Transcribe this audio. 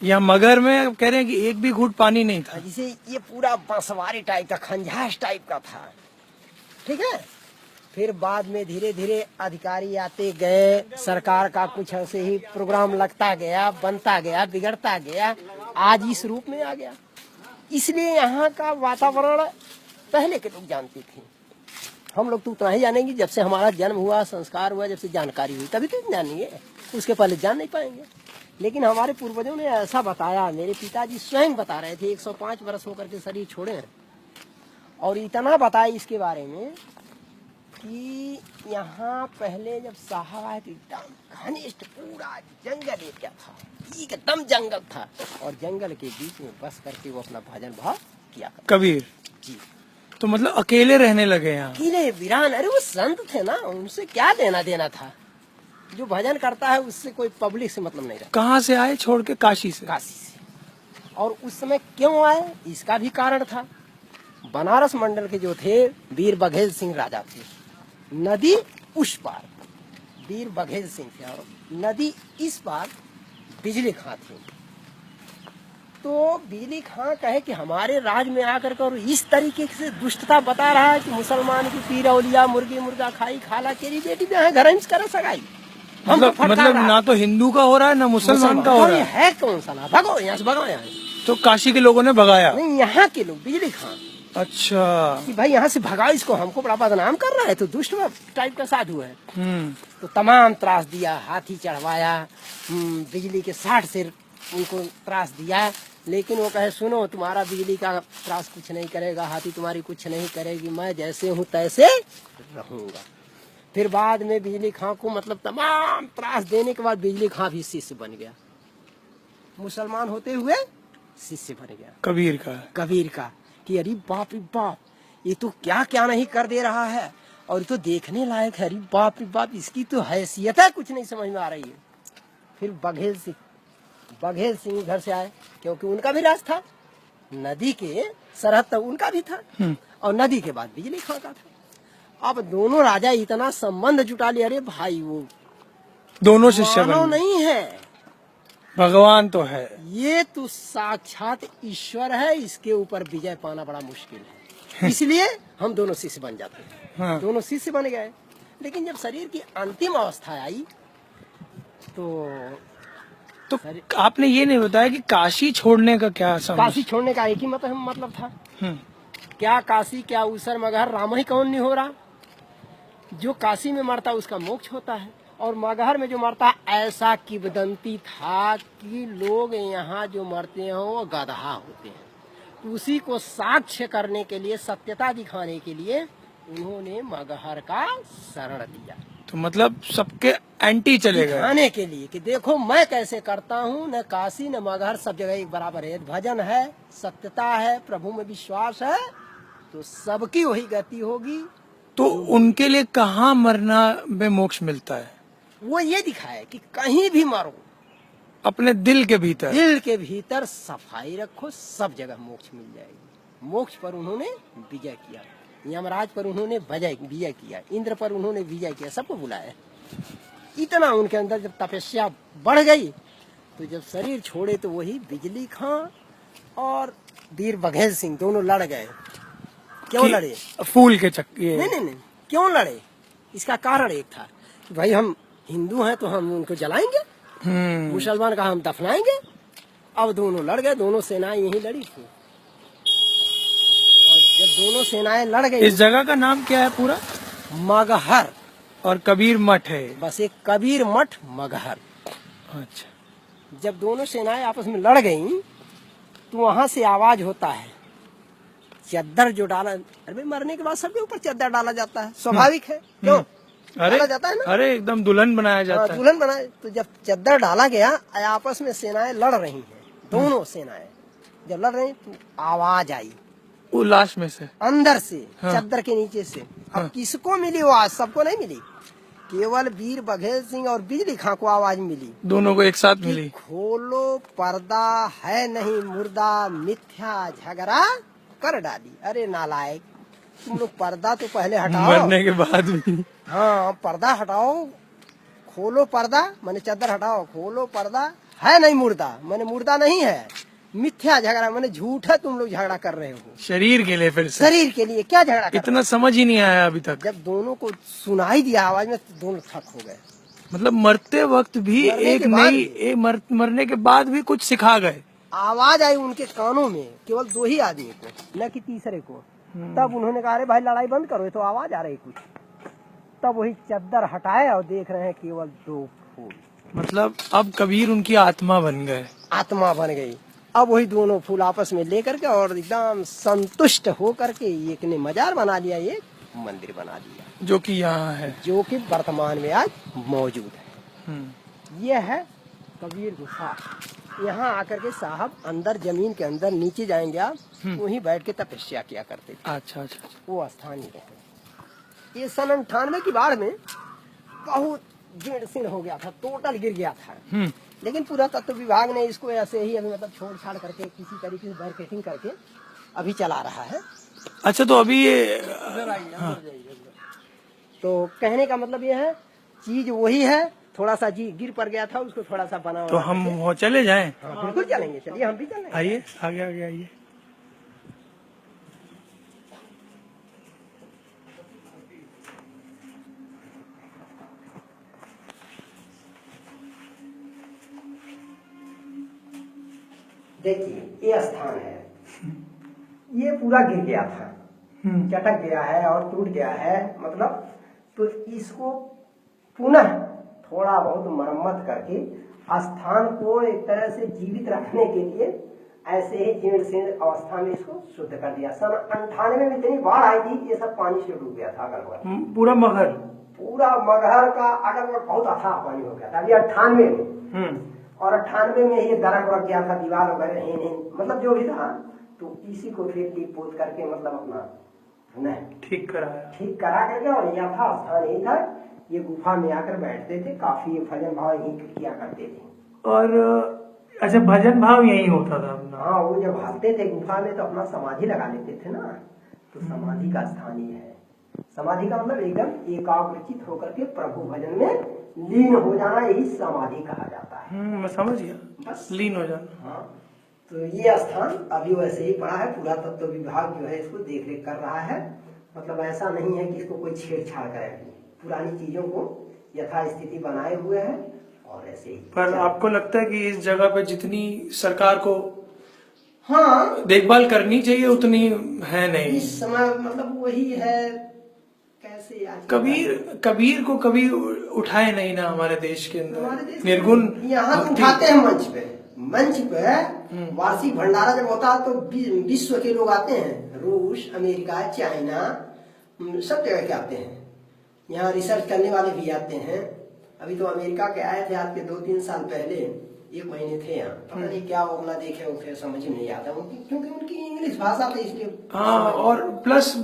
यहाँ मगर में कह रहे हैं कि एक भी घूंट पानी नहीं था। जिसे ये पूरा बांसवारी टाइप का, खंजाश टाइप का था, ठीक है। फिर बाद में धीरे धीरे अधिकारी आते गए, सरकार का कुछ ऐसे ही प्रोग्राम लगता गया, बनता गया, बिगड़ता गया, आज इस रूप में आ गया। इसलिए यहाँ का वातावरण पहले के लोग जानते थे, हम लोग तो उतना ही जानेंगे जब से हमारा जन्म हुआ, संस्कार हुआ, जब से जानकारी हुई, तभी तो जानेंगे, उसके पहले जान नहीं पाएंगे। लेकिन हमारे पूर्वजों ने ऐसा बताया, मेरे पिताजी स्वयं बता रहे थे, 105 वर्ष होकर के शरीर छोड़े हैं, और इतना बताया इसके बारे में कि यहाँ पहले जब साहब आए तो एकदम घनिष्ठ पूरा जंगल एरिया था, एकदम जंगल था, और जंगल के बीच में बस करके वो अपना भजन भाव किया करते। कबीर जी, तो मतलब अकेले रहने लगे यहाँ। अकेले वीरान, अरे वो संत थे ना, उनसे क्या लेना देना था। जो भजन करता है उससे कोई पब्लिक से मतलब नहीं रहा। कहाँ से आए छोड़ के? काशी से। काशी से। और उस समय क्यों आए, इसका भी कारण था। बनारस मंडल के जो थे वीर बघेल सिंह राजा थे, नदी उस पार वीर बघेल सिंह थे, और नदी इस पार बिजली खां थे। तो बिजली खां कहे कि हमारे राज में आकर कर इस तरीके से दुष्टता बता रहा है कि मुसलमान की पीर औलिया मुर्गी मुर्गा खाई, खाला केरी बेटी में है, घर कर सगाई। मतलब ना तो हिंदू का हो रहा है ना मुसलमान का हो रहा है। कौन सा ना, भगो यहाँ से, भगो यहाँ से। तो काशी के लोगों ने भगाया? नहीं, यहाँ के लोग, बिजली खां। अच्छा, कि भाई यहाँ से भगाओ इसको, हमको बड़ा बदनाम कर रहा है, तो दुष्ट टाइप का साधु है। तो तमाम त्रास दिया, हाथी चढ़वाया, बिजली के 60 सिर उनको त्रास दिया। लेकिन वो कहे सुनो, तुम्हारा बिजली का त्रास कुछ नहीं करेगा, हाथी तुम्हारी कुछ नहीं करेगी, मैं जैसे हूँ तैसे रहूंगा। फिर बाद में बिजली खां को मतलब तमाम त्रास देने के बाद बिजली खां भी शिष्य बन गया, मुसलमान होते हुए शिष्य बन गया कबीर का। कि अरे बाप रे बाप, ये तो क्या क्या नहीं कर दे रहा है, और ये तो देखने लायक है, अरे बाप रे बाप, इसकी तो हैसियत है कुछ नहीं समझ में आ रही है। फिर बघेल सिंह घर से आए, क्योंकि उनका भी राज था, नदी के सरहद तक उनका भी था, और नदी के बाद बिजली खां का था। अब दोनों राजा इतना संबंध जुटा लिया, अरे भाई वो दोनों शिष्य नहीं है, भगवान तो है, ये तो साक्षात ईश्वर है, इसके ऊपर विजय पाना बड़ा मुश्किल है। इसलिए हम दोनों शिष्य बन जाते हैं। हाँ। दोनों शिष्य बन गए। लेकिन जब शरीर की अंतिम अवस्था आई तो आपने ये नहीं बताया कि काशी छोड़ने का क्या समझ? काशी छोड़ने का एक ही मतलब था, क्या काशी, क्या उसर मगहर, राम ही कौन नहीं हो रहा। जो काशी में मरता उसका मोक्ष होता है, और मगहर में जो मरता, ऐसा किंवदंती था कि लोग यहाँ जो मरते हैं वो गधा होते हैं। उसी को साक्ष्य करने के लिए, सत्यता दिखाने के लिए उन्होंने मगहर का शरण दिया। तो मतलब सबके एंटी चले गए, दिखाने के लिए कि देखो मैं कैसे करता हूँ, न काशी न मगहर, सब जगह एक बराबर है। भजन है, सत्यता है, प्रभु में विश्वास है, तो सबकी वही गति होगी। तो उनके लिए कहाँ मरना में मोक्ष मिलता है? वो ये दिखाए कि कहीं भी मरो, अपने दिल के भीतर सफाई रखो, सब जगह मोक्ष मिल जाएगी। मोक्ष पर उन्होंने विजय किया, यमराज पर उन्होंने विजय किया, इंद्र पर उन्होंने विजय किया, सबको बुलाया। इतना उनके अंदर जब तपस्या बढ़ गई, तो जब शरीर छोड़े तो वही बिजली खां और वीर बघेल सिंह दोनों लड़ गए। क्यों लड़े? फूल के चक्के? नहीं, क्यों लड़े? इसका कारण एक था कि भाई हम हिंदू हैं तो हम उनको जलाएंगे, मुसलमान का हम दफनाएंगे। अब दोनों लड़ गए, दोनों सेनाएं यही लड़ी थी, और जब दोनों सेनाएं लड़ गई। इस जगह का नाम क्या है पूरा? मगहर। और कबीर मठ है, बस एक कबीर मठ मगहर। अच्छा। जब दोनों सेनाएं आपस में लड़ गई तो वहां से आवाज होता है, चद्दर जो डाला, अरे मरने के बाद सबके ऊपर चद्दर डाला जाता है, स्वाभाविक है, क्यों डाला जाता है ना? अरे एकदम दुल्हन बनाया जाता है। दुल्हन बनाए। तो जब चद्दर डाला गया, आपस में सेनाएं लड़ रही हैं, दोनों सेनाएं जब लड़ रही तो आवाज आई उल्लास में से, अंदर से, चद्दर के नीचे से। अब किसको मिली वो आवाज? सबको नहीं मिली, केवल वीर बघेल सिंह और बिजली खां को आवाज मिली, दोनों को एक साथ मिली। खोलो पर्दा, है नहीं मुर्दा, मिथ्या झगड़ा कर डाली। अरे नालायक, तुम लोग पर्दा तो पहले हटाओ, मरने के बाद भी। हाँ, पर्दा हटाओ, खोलो पर्दा, माने चद्दर हटाओ, खोलो पर्दा, है नहीं मुर्दा, मैंने मुर्दा नहीं है, मिथ्या झगड़ा, मैंने झूठ है, तुम लोग झगड़ा कर रहे हो शरीर के लिए, फिर से शरीर के लिए क्या झगड़ा कर इतना समझ ही नहीं आया अभी तक। जब दोनों को सुनाई दिया आवाज में तो दोनों थक हो गए। मतलब मरते वक्त भी मरने एक के बाद नई मरने के बाद भी कुछ सिखा गए। आवाज आई उनके कानों में, केवल 2 ही आदमी को, न कि तीसरे को। तब उन्होंने कहा अरे भाई लड़ाई बंद करो, ये तो आवाज आ रही कुछ। तब वही चद्दर हटाए और देख रहे हैं केवल 2 फूल। मतलब अब कबीर उनकी आत्मा बन गए, आत्मा बन गई। अब वही दोनों फूल आपस में लेकर के और एकदम संतुष्ट होकर के एक ने मजार बना लिया, एक मंदिर बना लिया, जो कि यहाँ है, जो कि वर्तमान में आज मौजूद है। यह है कबीर गुफा। यहाँ आकर के साहब अंदर जमीन के अंदर नीचे जाएंगे आप, वहीं बैठ के तपस्या किया करते थे। अच्छा अच्छा। वो स्थान ही है। ये सन 98 की बाढ़ में बहुत जीर्ण शीर्ण हो गया था, टोटल गिर गया था। लेकिन पुरातत्व विभाग ने इसको ऐसे ही अभी मतलब छोड़ छाड़ करके किसी तरीके से बैरिकेडिंग करके अभी चला रहा है। अच्छा, तो अभी ये तो कहने का मतलब ये है, चीज वही है, थोड़ा सा जी गिर पड़ गया था, उसको थोड़ा सा बना। तो हम वो चले जाएं? हाँ, बिल्कुल चलेंगे, चलिए हम भी चलेंगे। आइए आगे आगे आइए। देखिए ये स्थान है, ये पूरा गिर गया था, चटक गया है और टूट गया है, मतलब तो इसको पुनः थोड़ा बहुत मरम्मत करके स्थान को एक तरह से जीवित रखने के लिए ऐसे ही जीर्ण शीर्ण अवस्था में इसको शुद्ध कर दिया। सन 98 में इतनी बाढ़ आई थी, ये सब पानी से डूब गया था अगल बगल, पूरा मगहर, पूरा मगहर का अगल बगल बहुत अथाह पानी हो गया था। अभी 98 में और 98 में ये दरक रख गया था, दीवार वगैरह है, मतलब जो भी था, तो इसी को फिर लीप पोत करके मतलब अपना ठीक करा करके और यह था स्थान यही था। ये गुफा में आकर बैठते थे, काफी भजन भाव यही किया करते थे। और अच्छा, भजन भाव यही होता था अपना? हाँ, वो जब भागते थे गुफा में तो अपना समाधि लगा लेते थे ना, तो समाधि का स्थान ही है। समाधि का मतलब एकदम एकाग्रचित होकर के प्रभु भजन में लीन हो जाना, यही समाधि कहा जाता है। मैं समझ गया, बस लीन हो जाना। हाँ, तो ये स्थान अभी वैसे ही पड़ा है। पुरातत्व विभाग जो है इसको देख रेख कर रहा है, मतलब ऐसा नहीं है कि इसको कोई छेड़छाड़ करे, पुरानी चीजों को यथास्थिति बनाए हुए है और ऐसे ही। पर आपको लगता है कि इस जगह पे जितनी सरकार को हाँ देखभाल करनी चाहिए उतनी है नहीं इस समय, मतलब वही है। कैसे आज कबीर को कभी उठाए नहीं ना हमारे देश के अंदर, निर्गुण यहाँ तो उठाते हैं मंच पे वार्षिक भंडारा जब होता है तो विश्व के लोग आते हैं, रूस, अमेरिका, चाइना, सब जगह के आते हैं। यहाँ रिसर्च करने वाले भी आते हैं। अभी तो अमेरिका के आए थे आज के 2-3 साल पहले, 1 महीने थे यहाँ, पता नहीं क्या अपना देखे उसे समझ नहीं आता क्योंकि उनकी इंग्लिश भाषा था इसलिए। हाँ, और प्लस